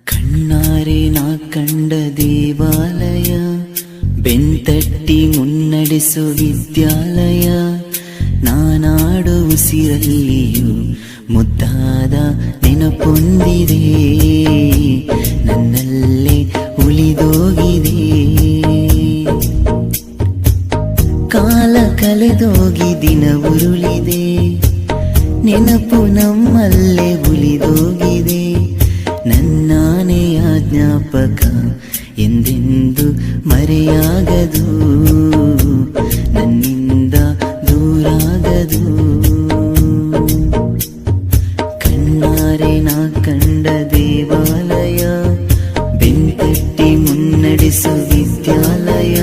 ಕಣ್ಣಾರೆ ನಾ ಕಂಡ ದೇವಾಲಯ, ಬೆಂತಟ್ಟಿ ಮುನ್ನಡೆಸು ವಿದ್ಯಾಲಯ. ನಾನಾಡು ಉಸಿರಲ್ಲಿಯೂ ಮುದ್ದಾದ ನೆನಪೊಂದಿದೆ, ನನ್ನಲ್ಲೇ ಉಳಿದೋಗಿದೆ. ಕಾಲ ಕಳೆದೋಗಿ ದಿನ ಉರುಳಿದೆ, ನೆನಪು ನಮ್ಮಲ್ಲೇ ಉಳಿದೋಗಿದೆ. ನನ್ನಾನೆಯ ಜ್ಞಾಪಕ ಎಂದೆಂದು ಮರೆಯಾಗದು, ನನ್ನಿಂದ ದೂರಾಗದು. ಕಣ್ಣಾರೆ ನಾ ಕಂಡ ದೇವಾಲಯ, ಬೆಂತಟ್ಟಿ ಮುನ್ನಡೆಸು ವಿದ್ಯಾಲಯ.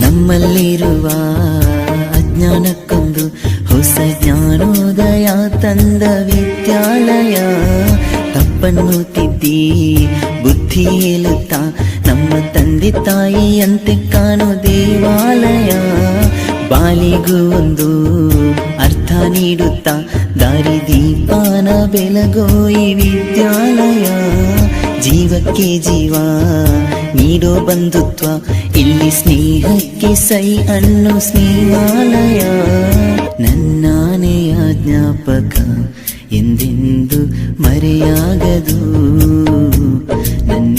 ನಮ್ಮಲ್ಲಿರುವ ಅಜ್ಞಾನಕ್ಕೊಂದು ಹೊಸ ಜ್ಞಾನೋದಯ ತಂದ ವಿದ್ಯಾಲಯ. ತಪ್ಪನ್ನು ತಿದ್ದಿ ಬುದ್ಧಿ ಹೇಳುತ್ತಾ ನಮ್ಮ ತಂದೆ ತಾಯಿಯಂತೆ ಕಾಣೋ ದೇವಾಲಯ. ಬಾಳಿಗೂ ಒಂದು ಅರ್ಥ ನೀಡುತ್ತಾ ದಾರಿ ದೀಪಾನ ಬೆಳಗೋ ಈ ವಿದ್ಯಾಲಯ. ಜೀವಕ್ಕೆ ಜೀವ ನೀಡೋ ಬಂಧುತ್ವ, ಇಲ್ಲಿ ಸ್ನೇಹಕ್ಕೆ ಸೈ ಅನ್ನೋ ಸ್ನೇಹಾಲಯ. ನನ್ನಾನೆಯ ಜ್ಞಾಪಕ ಎಂದೆಂದು ಮರೆಯಾಗದು, ನನ್ನ